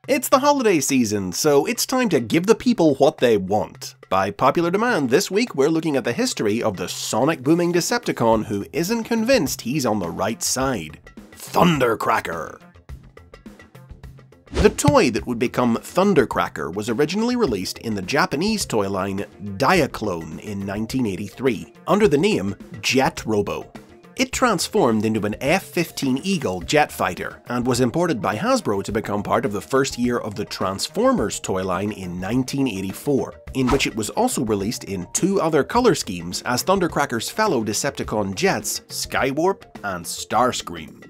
It's the holiday season, so it's time to give the people what they want. By popular demand, this week we're looking at the history of the sonic-booming Decepticon who isn't convinced he's on the right side. Thundercracker! The toy that would become Thundercracker was originally released in the Japanese toy line Diaclone in 1983, under the name Jet Robo. It transformed into an F-15 Eagle jet fighter, and was imported by Hasbro to become part of the first year of the Transformers toy line in 1984, in which it was also released in two other color schemes as Thundercracker's fellow Decepticon jets, Skywarp and Starscream.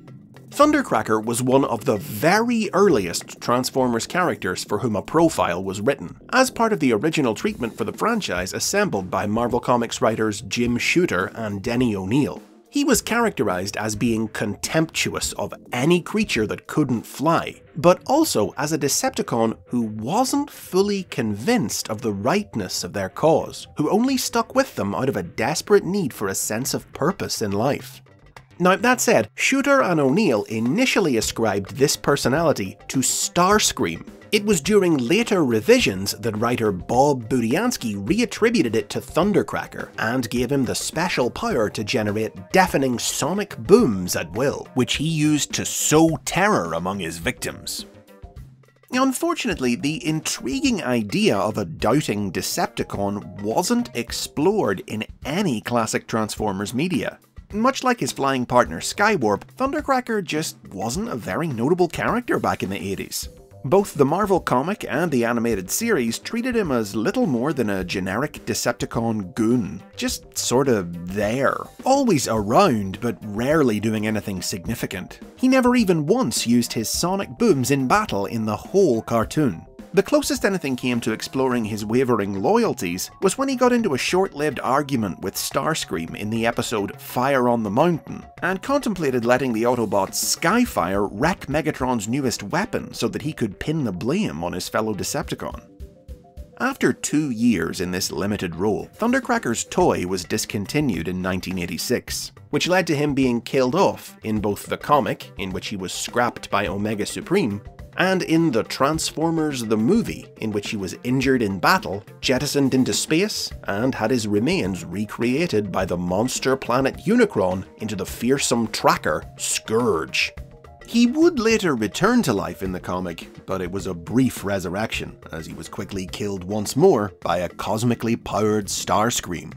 Thundercracker was one of the very earliest Transformers characters for whom a profile was written, as part of the original treatment for the franchise assembled by Marvel Comics writers Jim Shooter and Denny O'Neil. He was characterized as being contemptuous of any creature that couldn't fly, but also as a Decepticon who wasn't fully convinced of the rightness of their cause, who only stuck with them out of a desperate need for a sense of purpose in life. Now that said, Shooter and O'Neil initially ascribed this personality to Starscream. It was during later revisions that writer Bob Budiansky reattributed it to Thundercracker and gave him the special power to generate deafening sonic booms at will, which he used to sow terror among his victims. Unfortunately, the intriguing idea of a doubting Decepticon wasn't explored in any classic Transformers media. Much like his flying partner Skywarp, Thundercracker just wasn't a very notable character back in the 80s. Both the Marvel comic and the animated series treated him as little more than a generic Decepticon goon, just sorta there. Always around, but rarely doing anything significant. He never even once used his sonic booms in battle in the whole cartoon. The closest anything came to exploring his wavering loyalties was when he got into a short-lived argument with Starscream in the episode Fire on the Mountain, and contemplated letting the Autobot Skyfire wreck Megatron's newest weapon so that he could pin the blame on his fellow Decepticon. After 2 years in this limited role, Thundercracker's toy was discontinued in 1986, which led to him being killed off in both the comic, in which he was scrapped by Omega Supreme, and in the Transformers the movie, in which he was injured in battle, jettisoned into space, and had his remains recreated by the monster planet Unicron into the fearsome tracker, Scourge. He would later return to life in the comic, but it was a brief resurrection, as he was quickly killed once more by a cosmically powered Starscream.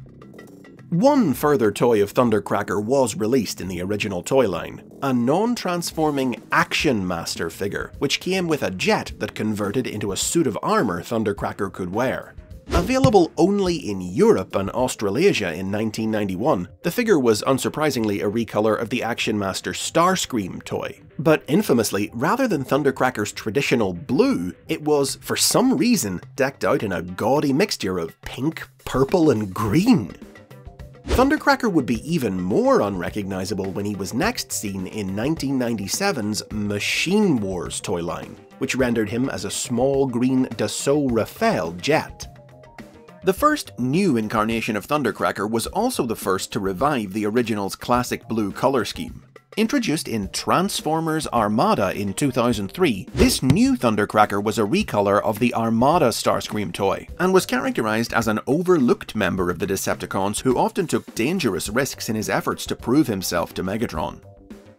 One further toy of Thundercracker was released in the original toy line, a non-transforming Action Master figure, which came with a jet that converted into a suit of armor Thundercracker could wear. Available only in Europe and Australasia in 1991, the figure was unsurprisingly a recolor of the Action Master Starscream toy. But infamously, rather than Thundercracker's traditional blue, it was, for some reason, decked out in a gaudy mixture of pink, purple and green. Thundercracker would be even more unrecognizable when he was next seen in 1997's Machine Wars toy line, which rendered him as a small green Dassault Rafale jet. The first new incarnation of Thundercracker was also the first to revive the original's classic blue color scheme. Introduced in Transformers Armada in 2003, this new Thundercracker was a recolor of the Armada Starscream toy, and was characterized as an overlooked member of the Decepticons who often took dangerous risks in his efforts to prove himself to Megatron.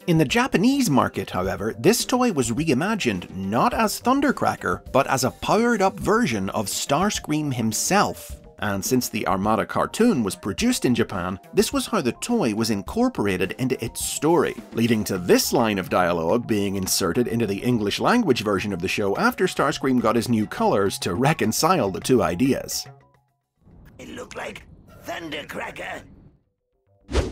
In the Japanese market, however, this toy was reimagined not as Thundercracker, but as a powered-up version of Starscream himself. And since the Armada cartoon was produced in Japan, this was how the toy was incorporated into its story, leading to this line of dialogue being inserted into the English language version of the show after Starscream got his new colors to reconcile the two ideas. It looked like Thundercracker.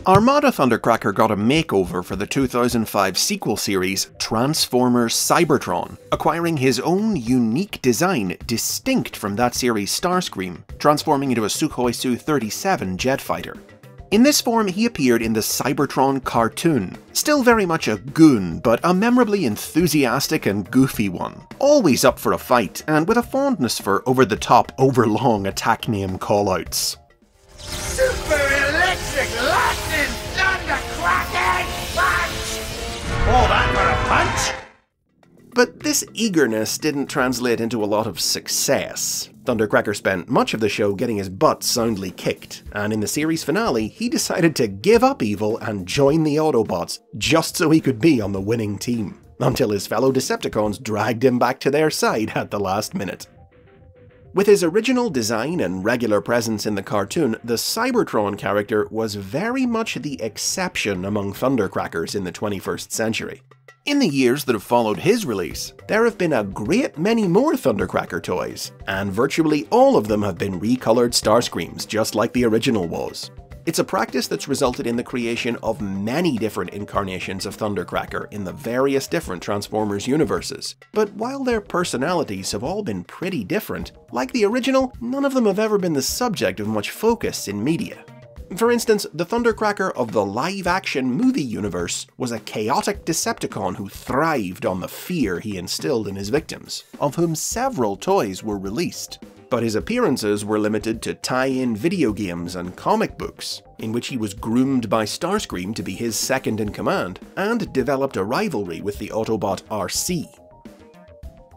Armada Thundercracker got a makeover for the 2005 sequel series Transformers CYBERTRON, acquiring his own unique design distinct from that series' Starscream, transforming into a Sukhoi Su-37 jet fighter. In this form, he appeared in the CYBERTRON cartoon, still very much a goon, but a memorably enthusiastic and goofy one, always up for a fight, and with a fondness for over-the-top, overlong attack name callouts. Super electric lightning thundercracking punch! Oh, that got a punch! But this eagerness didn't translate into a lot of success. Thundercracker spent much of the show getting his butt soundly kicked, and in the series finale, he decided to give up evil and join the Autobots, just so he could be on the winning team, until his fellow Decepticons dragged him back to their side at the last minute. With his original design and regular presence in the cartoon, the CYBERTRON character was very much the exception among Thundercrackers in the 21st century. In the years that have followed his release, there have been a great many more Thundercracker toys, and virtually all of them have been recolored STARSCREAMs, just like the original was. It's a practice that's resulted in the creation of many different incarnations of Thundercracker in the various different Transformers universes. But while their personalities have all been pretty different, like the original, none of them have ever been the subject of much focus in media. For instance, the Thundercracker of the live-action movie universe was a chaotic Decepticon who thrived on the fear he instilled in his victims, of whom several toys were released. But his appearances were limited to tie-in video games and comic books, in which he was groomed by STARSCREAM to be his second-in-command, and developed a rivalry with the Autobot RC.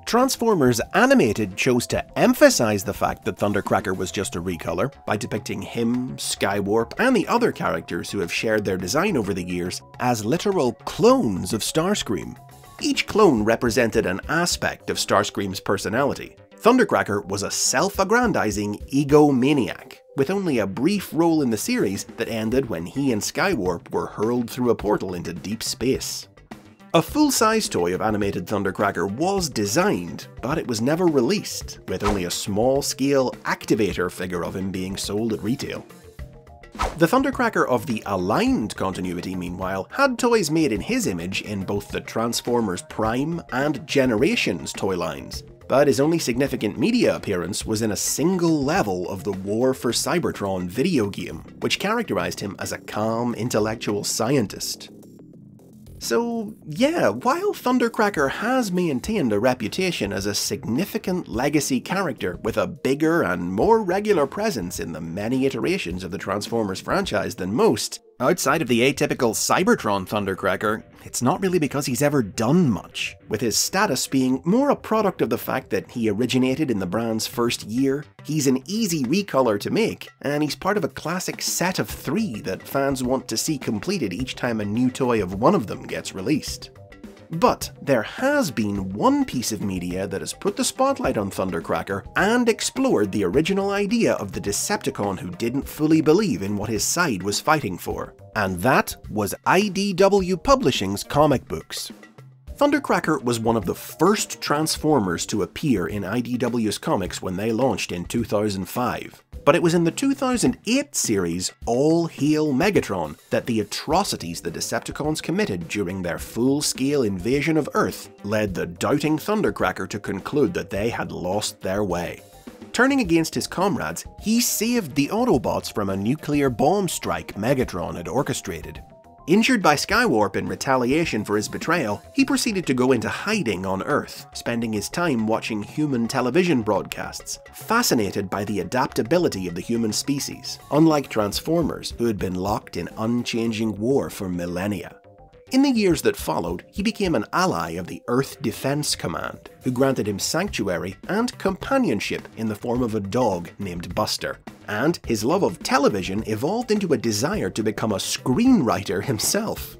Transformers Animated chose to emphasize the fact that Thundercracker was just a recolor by depicting him, Skywarp, and the other characters who have shared their design over the years as literal clones of STARSCREAM. Each clone represented an aspect of STARSCREAM's personality. Thundercracker was a self-aggrandizing egomaniac, with only a brief role in the series that ended when he and Skywarp were hurled through a portal into deep space. A full-size toy of animated Thundercracker was designed, but it was never released, with only a small-scale activator figure of him being sold at retail. The Thundercracker of the aligned continuity, meanwhile, had toys made in his image in both the Transformers Prime and Generations toy lines, but his only significant media appearance was in a single level of the War for Cybertron video game, which characterized him as a calm, intellectual scientist. So yeah, while Thundercracker has maintained a reputation as a significant legacy character with a bigger and more regular presence in the many iterations of the Transformers franchise than most, outside of the atypical Cybertron Thundercracker, it's not really because he's ever done much, with his status being more a product of the fact that he originated in the brand's first year, he's an easy recolor to make, and he's part of a classic set of 3 that fans want to see completed each time a new toy of one of them gets released. But there has been one piece of media that has put the spotlight on Thundercracker and explored the original idea of the Decepticon who didn't fully believe in what his side was fighting for. And that was IDW Publishing's comic books. Thundercracker was one of the first Transformers to appear in IDW's comics when they launched in 2005. But it was in the 2008 series All Hail Megatron that the atrocities the Decepticons committed during their full-scale invasion of Earth led the doubting Thundercracker to conclude that they had lost their way. Turning against his comrades, he saved the Autobots from a nuclear bomb strike Megatron had orchestrated. Injured by Skywarp in retaliation for his betrayal, he proceeded to go into hiding on Earth, spending his time watching human television broadcasts, fascinated by the adaptability of the human species, unlike Transformers, who had been locked in unchanging war for millennia. In the years that followed, he became an ally of the Earth Defense Command, who granted him sanctuary and companionship in the form of a dog named Buster. And his love of television evolved into a desire to become a screenwriter himself.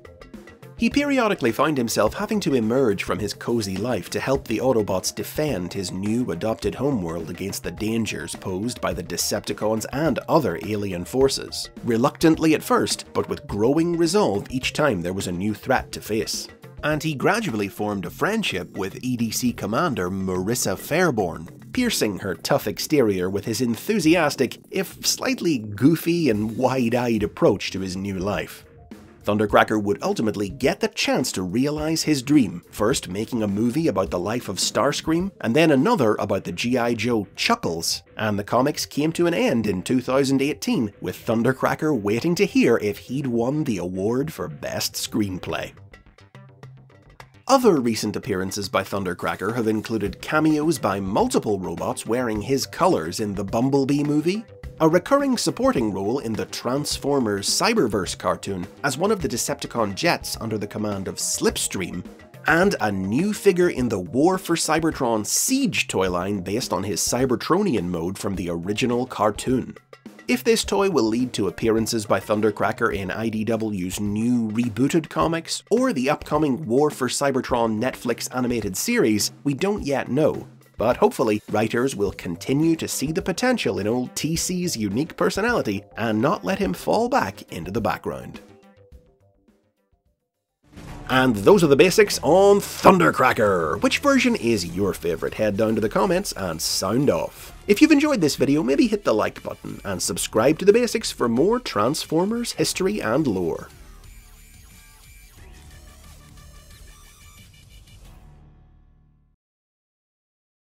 He periodically found himself having to emerge from his cozy life to help the Autobots defend his new adopted homeworld against the dangers posed by the Decepticons and other alien forces. Reluctantly at first, but with growing resolve each time there was a new threat to face. And he gradually formed a friendship with EDC Commander Marissa Fairborn, piercing her tough exterior with his enthusiastic, if slightly goofy and wide-eyed approach to his new life. Thundercracker would ultimately get the chance to realize his dream, first making a movie about the life of Starscream, and then another about the G.I. Joe Chuckles, and the comics came to an end in 2018, with Thundercracker waiting to hear if he'd won the award for Best Screenplay. Other recent appearances by Thundercracker have included cameos by multiple robots wearing his colors in the Bumblebee movie, a recurring supporting role in the Transformers Cyberverse cartoon as one of the Decepticon jets under the command of Slipstream, and a new figure in the War for Cybertron Siege toy line based on his Cybertronian mode from the original cartoon. If this toy will lead to appearances by Thundercracker in IDW's new rebooted comics, or the upcoming War for Cybertron Netflix animated series, we don't yet know. But hopefully, writers will continue to see the potential in old TC's unique personality and not let him fall back into the background. And those are the basics on Thundercracker! Which version is your favourite? Head down to the comments and sound off. If you've enjoyed this video, maybe hit the like button and subscribe to the basics for more Transformers history and lore.